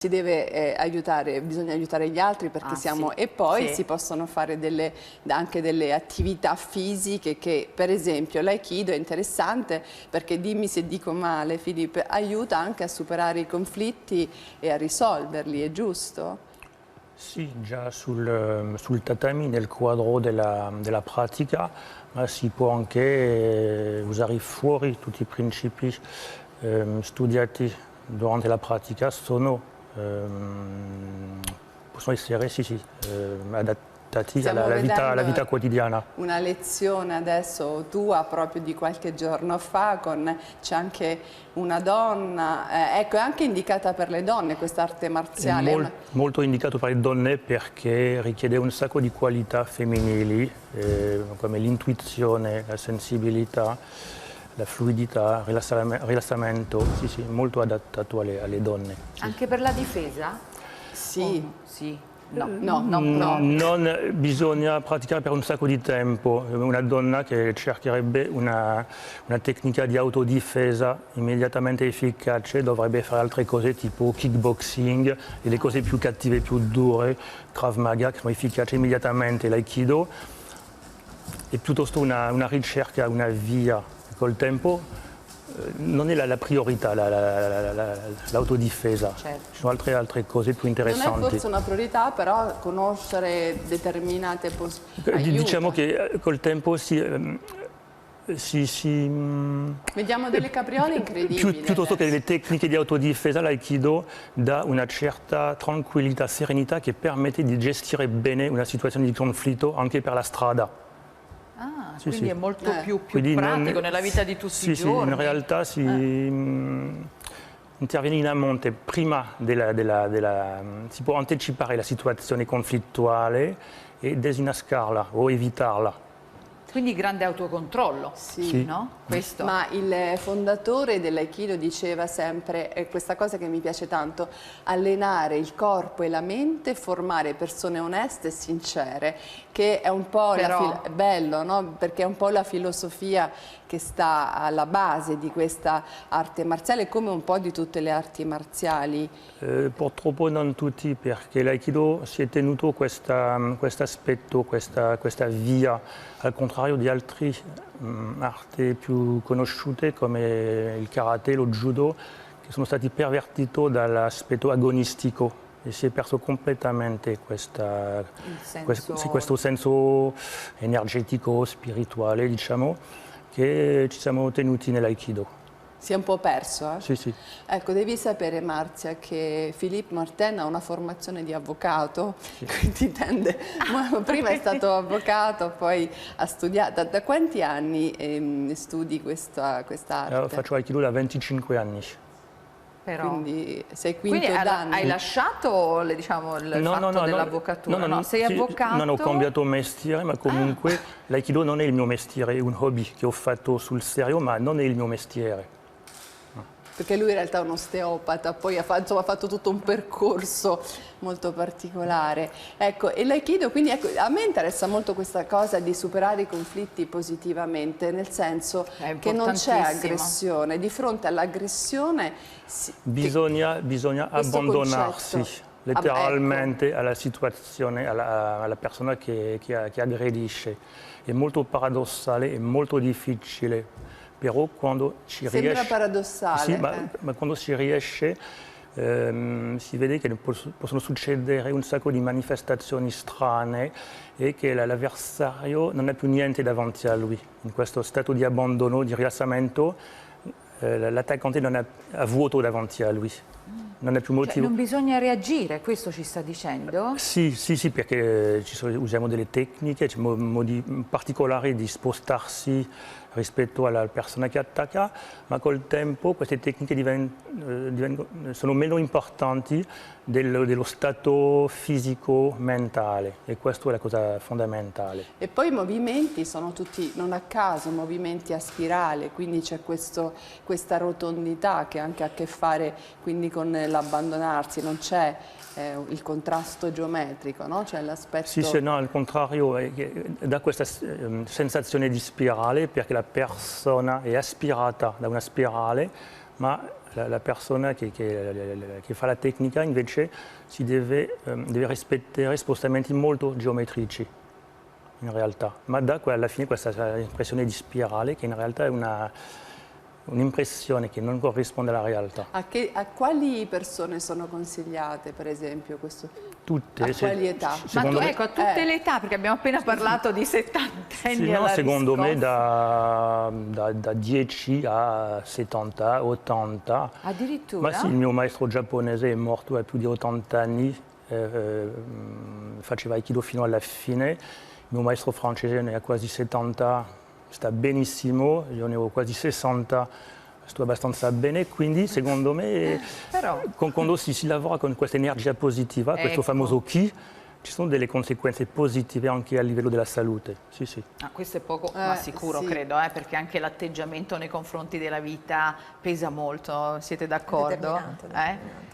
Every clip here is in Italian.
Si deve aiutare, bisogna aiutare gli altri perché siamo... Sì. E poi sì. si possono fare anche delle attività fisiche che, per esempio, l'Aikido è interessante perché, dimmi se dico male, Filippo, aiuta anche a superare i conflitti e a risolverli, è giusto? Sì, già sul tatami, nel quadro della pratica, ma si può anche usare fuori tutti i principi studiati durante la pratica, possono essere adattati alla vita quotidiana. Una lezione adesso tua proprio di qualche giorno fa, c'è anche una donna, ecco, è anche indicata per le donne questa arte marziale. È molto indicato per le donne perché richiede un sacco di qualità femminili, come l'intuizione, la sensibilità, la fluidità, il rilassamento, sì, molto adattato alle donne. Sì. Anche per la difesa? Sì. Sì. No. Non bisogna praticare per un sacco di tempo. Una donna che cercherebbe una tecnica di autodifesa immediatamente efficace dovrebbe fare altre cose tipo kickboxing e le cose più cattive, più dure, Krav Maga, che sono efficaci immediatamente, l'Aikido. È piuttosto una ricerca, una via. Col tempo non è la priorità, l'autodifesa. Certo. Ci sono altre cose più interessanti. Non è forse una priorità, però conoscere determinate aiuta. Diciamo che col tempo Vediamo delle capriole incredibili. Piuttosto che delle tecniche di autodifesa, l'Aikido dà una certa tranquillità, serenità che permette di gestire bene una situazione di conflitto anche per la strada. Quindi è molto più Quindi pratico nella vita di tutti i giorni. Sì, in realtà si interviene in a monte, prima si può anticipare la situazione conflittuale e disinnescarla o evitarla. Quindi grande autocontrollo, sì. No? Questo. Ma il fondatore dell'Aikido diceva sempre, e questa cosa che mi piace tanto, allenare il corpo e la mente, formare persone oneste e sincere, che è un po' bello, no? Perché è un po' la filosofia che sta alla base di questa arte marziale, come un po' di tutte le arti marziali. Purtroppo non tutti, perché l'Aikido si è tenuto questo aspetto, questa via, al contrario di altre arti più conosciute come il karate, lo judo, che sono stati pervertiti dall'aspetto agonistico e si è perso completamente questo senso energetico, spirituale, diciamo, che ci siamo tenuti nell'Aikido. Si è un po' perso, eh? Sì. Ecco, devi sapere, Marzia, che Philippe Martin ha una formazione di avvocato, quindi prima è stato avvocato, poi ha studiato. Da quanti anni studi questa arte? Faccio Aikido da 25 anni. Però. Quindi sei quinto danno. Hai lasciato il fatto dell'avvocatura? No, sei avvocato? Non ho cambiato mestiere, ma comunque l'Aikido non è il mio mestiere, è un hobby che ho fatto sul serio, ma non è il mio mestiere. Perché lui in realtà è un osteopata, poi ha fatto tutto un percorso molto particolare. Ecco, e l'Aikido, quindi ecco, a me interessa molto questa cosa di superare i conflitti positivamente, nel senso che non c'è aggressione. Di fronte all'aggressione bisogna abbandonarsi letteralmente alla situazione, alla persona che aggredisce. È molto paradossale, è molto difficile. Però quando ci riesce... Sembra paradossale. Sì, ma quando si riesce si vede che possono succedere un sacco di manifestazioni strane e che l'avversario non ha più niente davanti a lui. In questo stato di abbandono, di rilassamento, l'attaccante non ha vuoto davanti a lui. Non ha più motivo. Cioè, non bisogna reagire, questo ci sta dicendo? Sì, perché usiamo delle tecniche, modi particolari di spostarsi rispetto alla persona che attacca, ma col tempo queste tecniche sono meno importanti dello stato fisico-mentale e questa è la cosa fondamentale. E poi i movimenti sono tutti, non a caso, movimenti a spirale, quindi c'è questa rotondità che ha anche a che fare quindi con l'abbandonarsi, non c'è il contrasto geometrico, no? Cioè l'aspetto... Sì, no, al contrario, dà questa sensazione di spirale perché la persona è aspirata da una spirale, ma la persona che fa la tecnica invece deve rispettare spostamenti molto geometrici in realtà, ma dà alla fine questa impressione di spirale che in realtà è un'impressione che non corrisponde alla realtà. A quali persone sono consigliate, per esempio, questo? Tutte. A quali età? Ma ecco, a tutte le età, perché abbiamo appena parlato di 70 anni. No, secondo me da 10 a 70, 80. Addirittura? Ma sì, il mio maestro giapponese è morto a più di 80 anni, faceva Aikido fino alla fine. Il mio maestro francese ne ha quasi 70, sta benissimo, io ne ho quasi 60, sto abbastanza bene, quindi secondo me quando si lavora con questa energia positiva, questo famoso Ki, ci sono delle conseguenze positive anche a livello della salute. Sì, sì. Questo è poco ma sicuro, sì. Credo, perché anche l'atteggiamento nei confronti della vita pesa molto, siete d'accordo?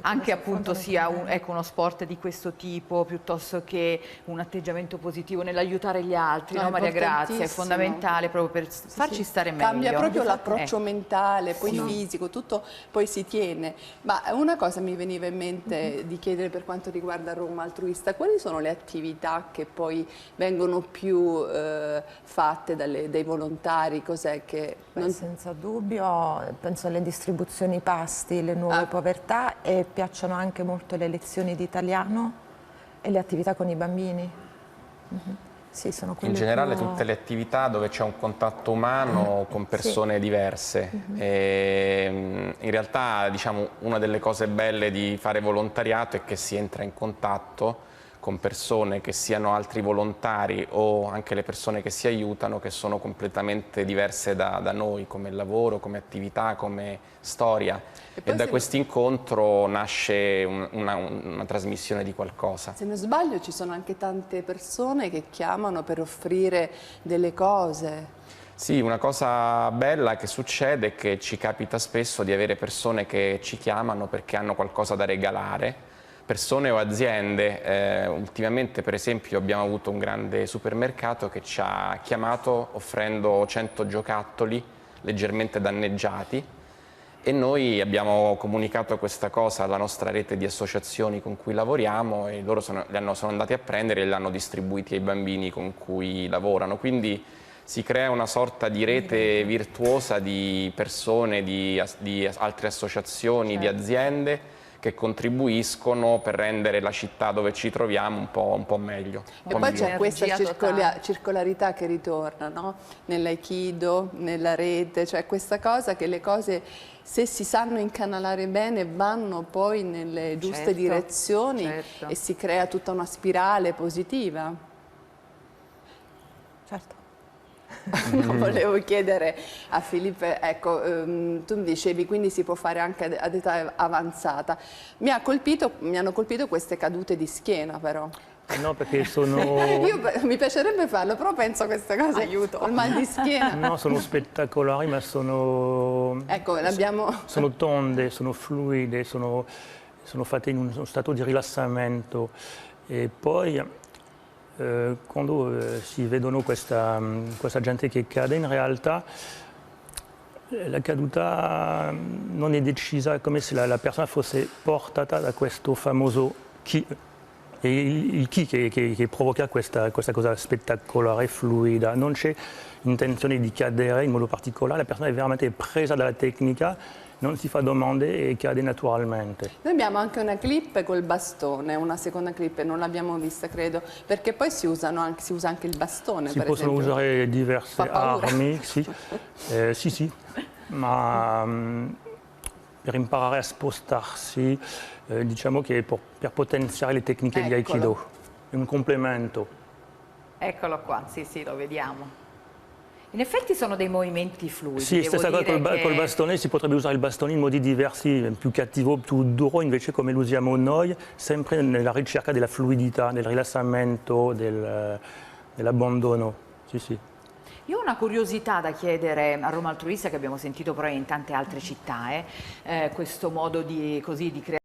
Anche appunto sia uno sport di questo tipo, piuttosto che un atteggiamento positivo nell'aiutare gli altri, no, Maria Grazia? È fondamentale proprio per farci stare meglio. Cambia proprio l'approccio mentale, poi fisico, tutto poi si tiene. Ma una cosa mi veniva in mente di chiedere per quanto riguarda Roma Altruista, quali sono le attività che poi vengono più fatte dai volontari? Cos'è che... Senza dubbio, penso alle distribuzioni pasti, le nuove povertà, e piacciono anche molto le lezioni di italiano e le attività con i bambini. Sì, sono quelle in generale tutte le attività dove c'è un contatto umano con persone diverse. E, in realtà, diciamo, una delle cose belle di fare volontariato è che si entra in contatto con persone che siano altri volontari o anche le persone che si aiutano, che sono completamente diverse da noi come lavoro, come attività, come storia. E da questo incontro nasce una trasmissione di qualcosa. Se non sbaglio ci sono anche tante persone che chiamano per offrire delle cose. Sì, una cosa bella che succede è che ci capita spesso di avere persone che ci chiamano perché hanno qualcosa da regalare. Persone o aziende, ultimamente per esempio abbiamo avuto un grande supermercato che ci ha chiamato offrendo 100 giocattoli leggermente danneggiati e noi abbiamo comunicato questa cosa alla nostra rete di associazioni con cui lavoriamo e loro sono andati a prendere e li hanno distribuiti ai bambini con cui lavorano. Quindi si crea una sorta di rete virtuosa di persone, di altre associazioni, di aziende che contribuiscono per rendere la città dove ci troviamo un po' meglio. E poi c'è questa circolarità che ritorna, no? Nell'aikido, nella rete, cioè questa cosa che le cose, se si sanno incanalare bene, vanno poi nelle giuste direzioni e si crea tutta una spirale positiva. Certo. Volevo chiedere a Filippo, ecco, tu mi dicevi quindi si può fare anche ad età avanzata. Mi hanno colpito queste cadute di schiena però. No, perché sono... Mi piacerebbe farlo, però penso a queste cose, aiuto, il mal di schiena. No, sono spettacolari, ma sono... Ecco, sono tonde, sono fluide, sono fatte in uno stato di rilassamento. E poi... quando si vedono questa gente che cade, in realtà la caduta non è decisa, come se la persona fosse portata da questo famoso Ki, e il Ki che provoca questa cosa spettacolare, fluida. Non c'è intenzione di cadere in modo particolare, la persona è veramente presa dalla tecnica, non si fa domande e cade naturalmente. Noi abbiamo anche una clip col bastone, una seconda clip, non l'abbiamo vista credo, perché poi si usa anche il bastone. Si possono usare diverse armi, sì, ma per imparare a spostarsi, diciamo che per potenziare le tecniche di Aikido, è un complemento. Eccolo qua, sì, lo vediamo. In effetti sono dei movimenti fluidi. Sì, stessa cosa col bastone, si potrebbe usare il bastone in modi diversi, più cattivo, più duro, invece come lo usiamo noi, sempre nella ricerca della fluidità, del rilassamento, dell'abbandono. Sì. Io ho una curiosità da chiedere a Roma Altruista, che abbiamo sentito però in tante altre città, questo modo di creare